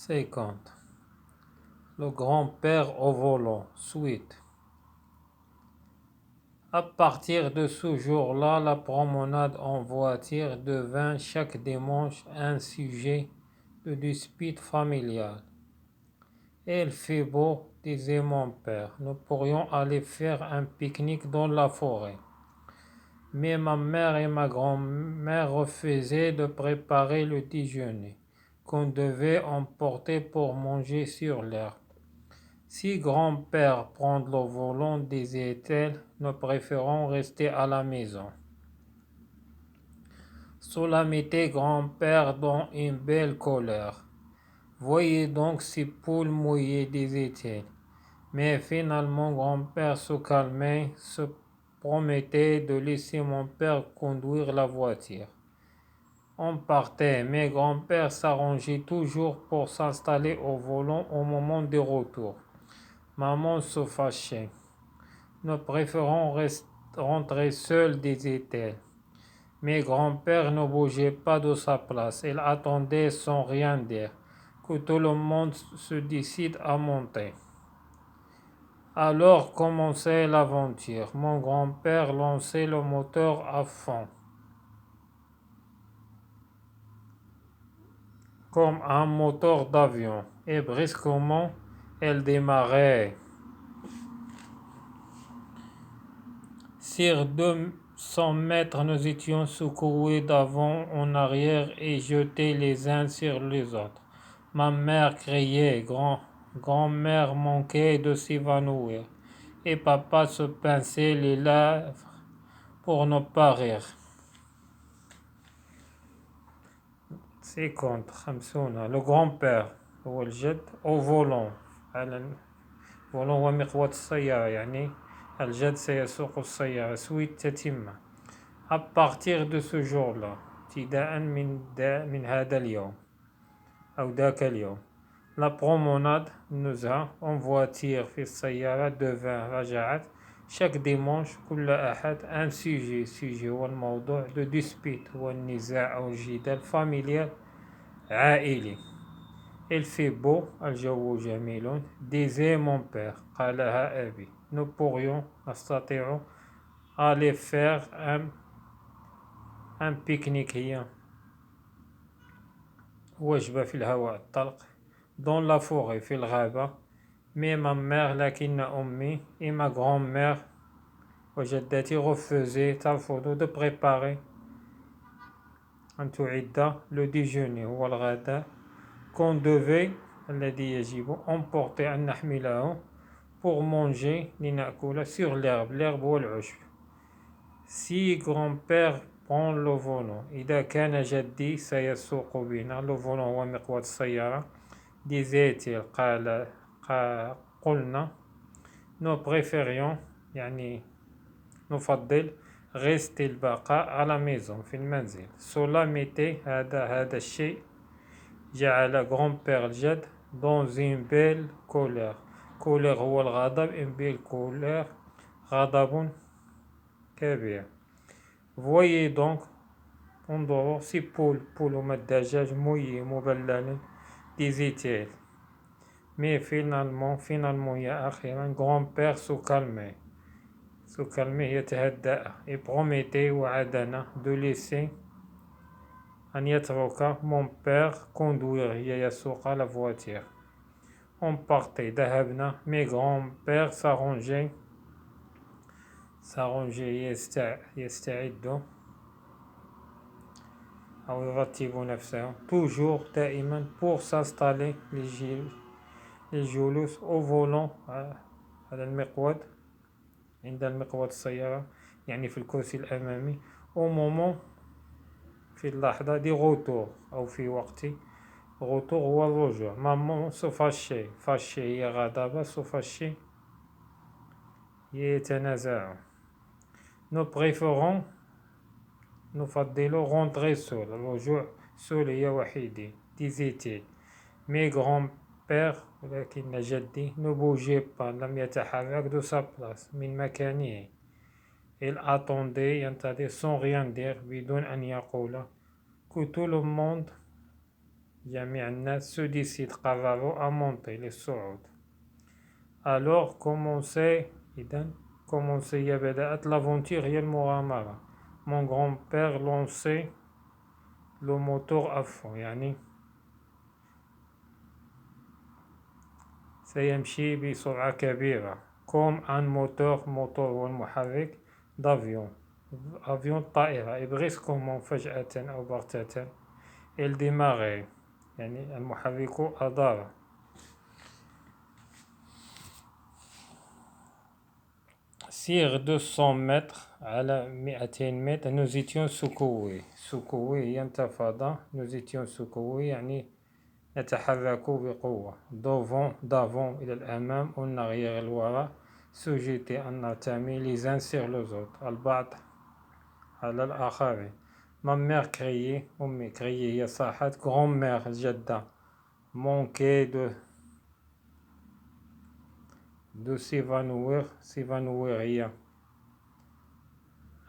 50. Le grand-père au volant, suite. À partir de ce jour-là, la promenade en voiture devint chaque dimanche un sujet de dispute familiale. Il fait beau, disait mon père, nous pourrions aller faire un pique-nique dans la forêt. Mais ma mère et ma grand-mère refusaient de préparer le déjeuner qu'on devait emporter pour manger sur l'herbe. Si grand-père prend le volant, disait-elle, nous préférons rester à la maison. Cela mettait grand-père dans une belle colère. Voyez donc ces poules mouillées, disait-elle. Mais finalement, grand-père se calmait, se promettait de laisser mon père conduire la voiture. On partait, mais grand-père s'arrangeait toujours pour s'installer au volant au moment du retour. Maman se fâchait. Nous préférons rentrer seuls, disait-elle. Mais grand-père ne bougeait pas de sa place. Il attendait sans rien dire que tout le monde se décide à monter. Alors commençait l'aventure. Mon grand-père lançait le moteur à fond, comme un moteur d'avion, et brusquement, elle démarrait. Sur 200 mètres, nous étions secoués d'avant en arrière et jetés les uns sur les autres. Ma mère criait, grand-mère manquait de s'évanouir, et papa se pinçait les lèvres pour ne pas rire. C'est contre 50. Le grand-père هو الجد au volant. الفولون هو مقود السيارة، يعني الجد سيسوق السيارة. سويت تتمة. À partir de ce jour-là, ابتداء من هذا اليوم أو ذاك اليوم، la promenade نزهة en voiture في السيارة devint رجعت chaque dimanche كل أحد un sujet هو الموضوع de dispute هو النزاع أو الجدال familial عائلي. Il fait beau, الجو جميل, disait mon père, قالها أبي. Nous pourrions نستطيع aller faire un pique-nique هي وجبة في الهواء الطلق dans la forêt في الغابة. Mais ma mère, لكن أمي et ma grand-mère وجدتي refusaient ترفض de préparer أن تعد le déjeuner هو الغداء qu'on devait الذي يجب emporter أن نحمله pour manger لنأكل sur l'herbe هو العشب. Si grand-père prend le volant إذا كان جدي سيسوق بنا le volant هو مقود السيارة disait-il قلنا nous préférions يعني نفضل rester البقاء à la maison في المنزل. cela mettait هذا الشيء جعل grand-père الجد dans une belle colère. colère هو الغضب, une belle colère غضب كبير. voyez donc انظروا ces poules هما الدجاج mouillé مبلل disait-il. mais finalement يا أخيرا grand-père se calmait يتهدأ et promettait وعدنا de laisser أن يترك mon père conduire يسوق la voiture. on partait ذهبنا mais grand-père s'arrangeait يستعد أو يرتب نفسه toujours دائما pour s'installer للجلوس au volant على المقود عند المقود السيارة يعني في الكرسي الأمامي au moment في اللحظة دي retour أو في وقت retour هو الرجوع. maman se fâchait هي غضبة se fâchait يتنازع. nous préférons نفضل rentrer seul الرجوع seul هي وحيدي disait-il. mais grand-père ولكن جدي ne bougeait pas لم يتحرك de sa place من مكانه. il attendait ينتظر sans rien dire بدون أن يقول que tout le monde جميع الناس se décident قرروا à monter للصعود. alors commencé هي بدأت l'aventure هي المغامرة. mon grand-père lançait le moteur à fond يعني سيمشي بسرعة كبيرة. comme un moteur هو المحرك d'avion طائرة. et brusquement فجأة أو بغتة il démarrait يعني المحرك أدار. sur 200 mètres على 200 متر nous étions secoués هي انتفاضة. nous étions secoués يعني نتحرك بقوة. d'avant إلى الأمام en arrière الوراء. se jeter أن نرتمي les uns sur les autres البعض على الآخرين. ma mère criait أمي هي صاحت. grand-mère الجدة manquait de s'évanouir هي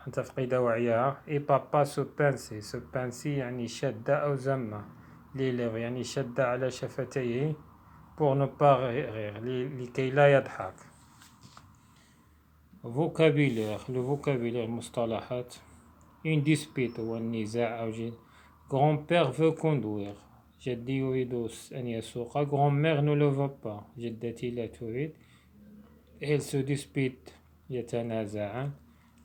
أن تفقد وعيها. et papa se pinçait يعني شد أو زم les lèvres يعني شد على شفتيه pour ne pas rire لكي لا يضحك. vocabulaire le vocabulaire مصطلحات. une dispute هو النزاع أو grand-père veut conduire جدي يريد أن يسوق. grand-mère ne le veut pas جدتي لا تريد. elles se disputent يتنازعان.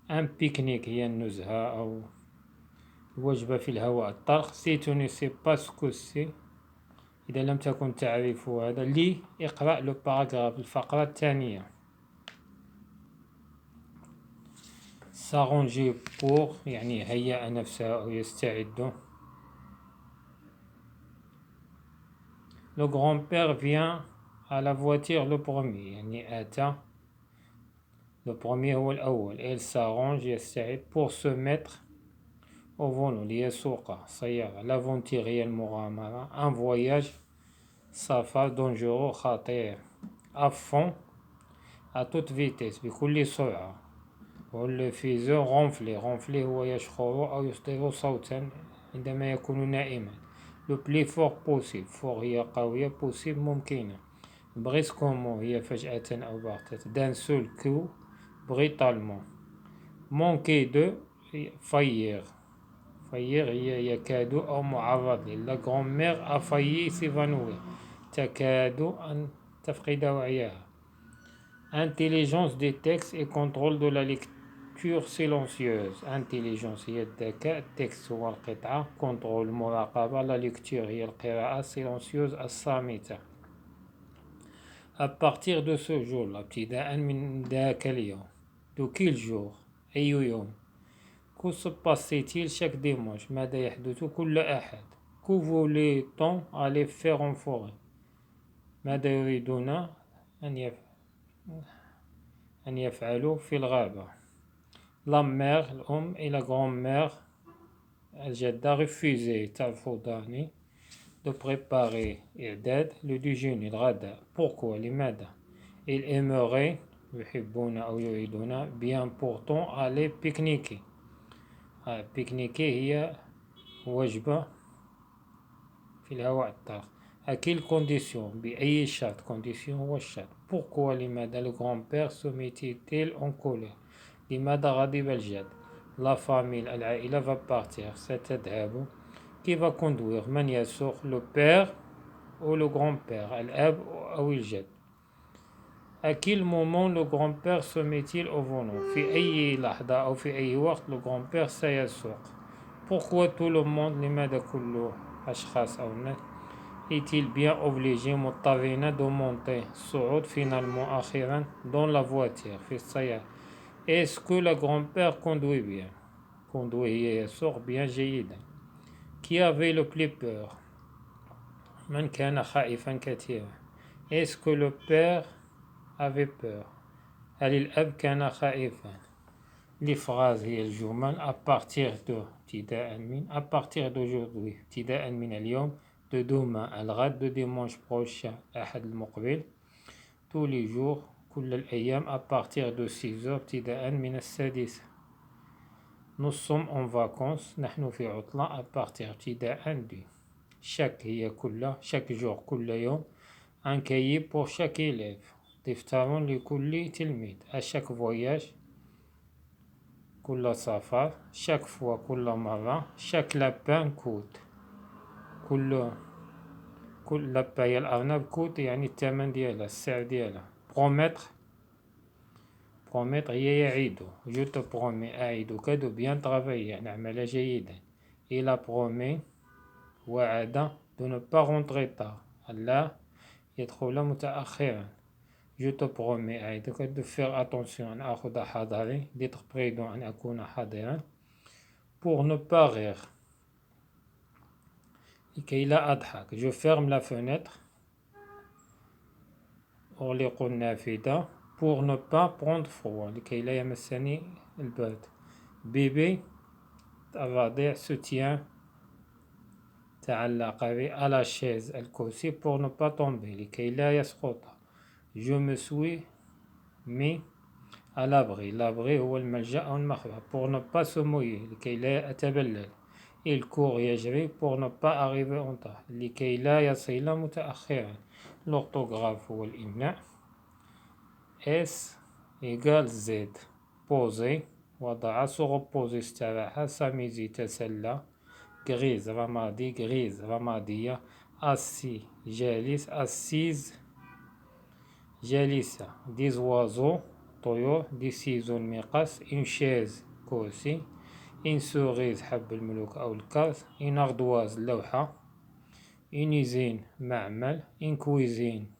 un pique-nique هي النزهة أو الوجبة في الهواء الطلق. si tu ne sais pas ce que c'est إذا لم تكن تعرف هذا لي اقرأ le paragraphe الفقرة الثانية. s'arranger pour يعني هيأ نفسه أو يستعد. le grand-père vient à la voiture le premier يعني أتى le premier هو الأول. il s'arrange يستعد pour se mettre au volant ليسوق سيارة. l'aventure هي المغامرة. un voyage سفر dangereux خطير. à fond à toute vitesse بكل سرعة. le faiseur ronfler هو يشخر أو يصدر صوتا عندما يكون نائما. le plus fort possible fort هي قوية possible ممكنة. brusquement هي فجأة أو بغتة. d'un seul coup brutalement. manquer de faillir هي يكاد أو معرض. la grand-mère a failli s'évanouir تكاد أن تفقد وعيها. intelligence des textes et contrôle de la lecture silencieuse. intelligence هي الذكاء. texte هو القطعة. contrôle مراقبة. la lecture هي القراءة silencieuse الصامتة. à partir de ce jour ابتداء من ذاك اليوم. de quel jour أي يوم. que se passe-t-il chaque dimanche ماذا يحدث كل أحد. que voulait-on aller faire en forêt ماذا يريدون أن يفعلوا في الغابة. la mère الأم et la grand-mère الجدة refusaient ترفضان de préparer إعداد le déjeuner الغداء. pourquoi لماذا. ils aimeraient يحبون أو يريدون bien pourtant aller pique-niquer. pique-niquer هي وجبة في الهواء الطلق. à quelle condition بأي شرط. condition هو الشرط. pourquoi لماذا le grand-père se mettait-il en colère لماذا غضب الجد. la famille العائلة va partir ستذهب. qui va conduire من يسوق. le père ou le grand-père الأب أو الجد. à quel moment le grand-père se met-il au volant في أي لحظة أو في أي وقت le grand-père سيسوق. pourquoi tout le monde لماذا كل أشخاص أو الناس est-il bien obligé مضطرين de monter الصعود finalement أخيرا dans la voiture في السيارة. est-ce que le grand-père conduit bien. conduit هي يسوق bien جيدا. qui avait le plus peur من كان خائفا كثيرا. est-ce que le père avait peur هل الأب كان خائفا. les phrases هي الجمل à partir de ابتداء من à partir d'aujourd'hui ابتداء من اليوم de demain الغد de dimanche prochain أحد المقبل tous les jours كل الأيام à partir de 6 heures ابتداء من 6. nous sommes en vacances نحن في عطلة à partir ابتداء de chaque jour كل يوم un cahier pour chaque élève دفتر لكل تلميذ à chaque voyage كل سفر chaque fois كل مرة chaque lapin coûte كل لبة الأرنب كوت يعني الثمن ديالها السعر ديالها بروميتر هي يعيد جو تو برومي أعيدك دو بيان ترافايي نعمل جيدا إلا برومي وعد دو نو با رونتري تار ألا يدخل متأخرا جو تو برومي أعيدك دو فير أتونسيون أن أخذ حذري ديتر بريدون أن أكون حذرا بور نو با غير لكي لا أضحك جو فيرم لا فونيتر أغلق النافذة pour ne pas prendre froid لكي لا يمسني البرد بيبي الرضيع soutient تعلق à la chaise الكرسي pour ne pas tomber لكي لا يسقط je me suis mis à l'abri l'abri هو الملجأ أو المخبأ pour ne pas se mouiller لكي لا أتبلل il court يجري pour ne pas arriver en retard لكي لا يصل متأخرا l'orthographe هو الإملاء S égale Z posé وضع سوغبوزي استراحة ساميزي تسلى غريز رمادي غريز رمادية أسي جالس أسيز جالسة ديز وازو طيور دي سيزون مقاس إن شيز كرسي إن سوغيز حب الملوك أو الكاس إن أردواز لوحة إن يزين معمل إن كويزين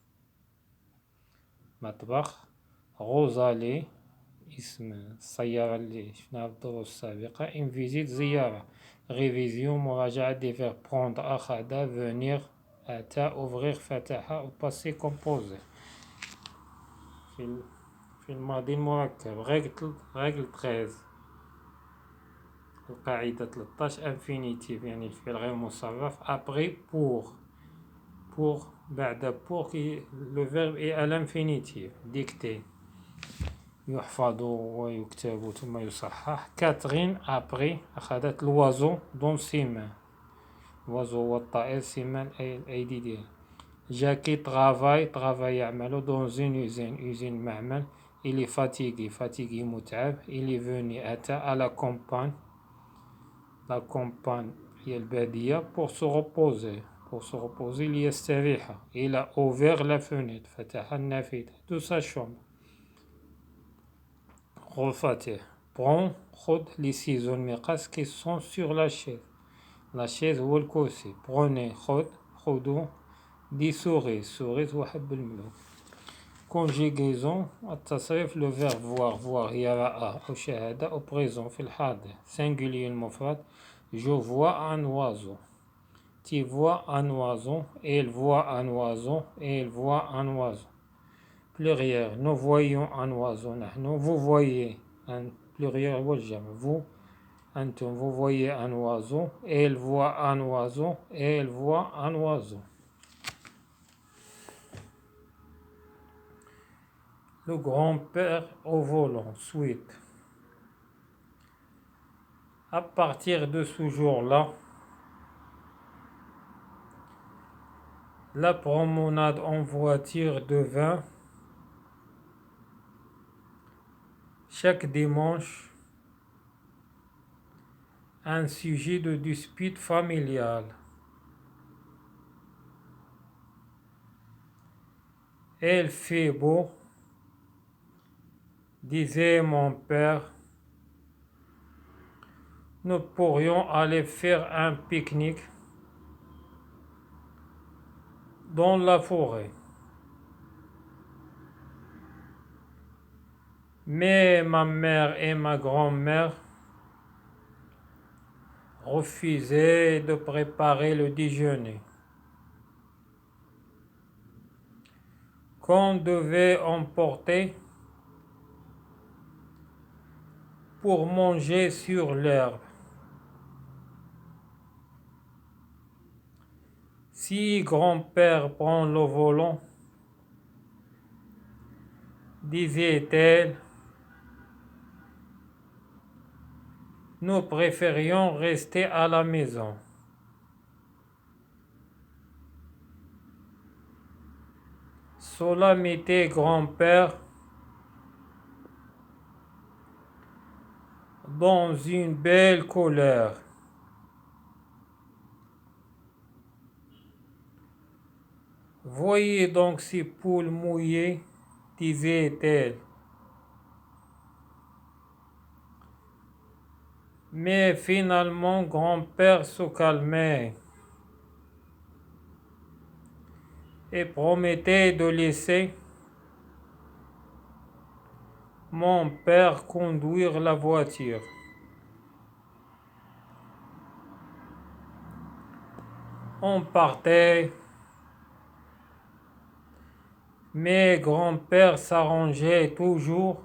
مطبخ غوزالي اسم السيارة اللي شفناها في الدروس السابقة إن فيزيت زيارة ريفيزيون مراجعة دي فير بروندر أخذ فونيغ أتى أوفغيغ فتح أو باسي كومبوزي في الماضي المركب ريغل 13 القاعدة 13 انفينيتيف يعني الفعل غير مصرف أبري pour بعد pour qui le verbe est à l'infinitif dicté يحفظ ويكتب ثم يصحح كاترين أبري أخذت الوازو دون سيمان الوازو والطائر سيمان الأيدي ديالها جاكي طرافاي يعمل دون أوزين معمل إلي فاتيغي متعب إلي فوني أتى على كومبان لا كومبان هي البادية pour se reposer ليستريح إلى ouvert la fenêtre فتح النافذة de sa chambre رفاته prends خذ les ciseaux المقاس qui sont sur la chaise هو الكرسي prenez خذوا دي سوريز هو حب الملوك conjugaison التصريف le verbe voir هي رأى أو شاهد au présent في الحاضر singulier المفرد je vois un oiseau tu vois un oiseau elle voit un oiseau elle voit un oiseau pluriel nous voyons un oiseau نحن vous voyez un pluriel هو الجمع vous أنتم vous voyez un oiseau elle voit un oiseau elle voit un oiseau. Le grand-père au volant suite. À partir de ce jour-là, la promenade en voiture devint chaque dimanche un sujet de dispute familiale. Il fait beau, disait mon père, nous pourrions aller faire un pique-nique dans la forêt. Mais ma mère et ma grand-mère refusaient de préparer le déjeuner. Qu'on devait emporter pour manger sur l'herbe. Si grand-père prend le volant, disait-elle, nous préférions rester à la maison. Cela mettait grand-père dans une belle colère. Voyez donc ces poules mouillées, disait-elle. Mais finalement, grand-père se calmait et promettait de laisser mon père conduire la voiture. On partait, mais grand-père s'arrangeait toujours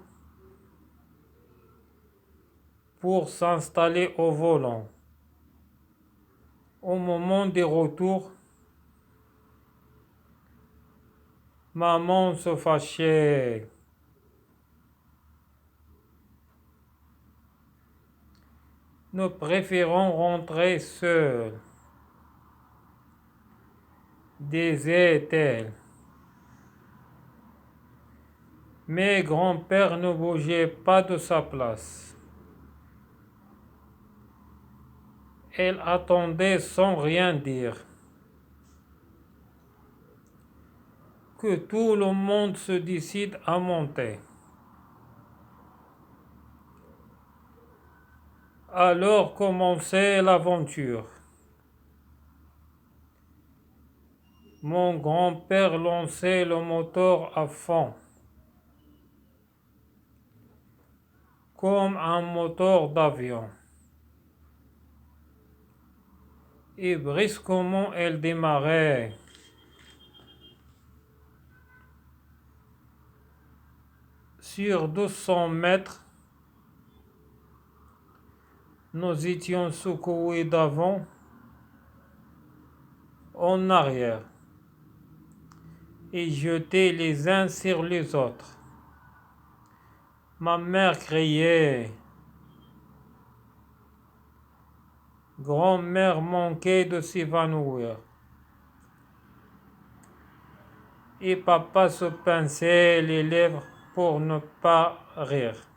pour s'installer au volant. Au moment du retour, maman se fâchait. Nous préférons rentrer seuls, disait-elle. Mais grand-père ne bougeait pas de sa place. Elle attendait sans rien dire. Que tout le monde se décide à monter. Alors commençait l'aventure. Mon grand-père lançait le moteur à fond, comme un moteur d'avion. Et brusquement elle démarrait. Sur 200 mètres, nous étions secoués d'avant en arrière et jetés les uns sur les autres. Ma mère criait. Grand-mère manquait de s'évanouir. Et papa se pinçait les lèvres pour ne pas rire.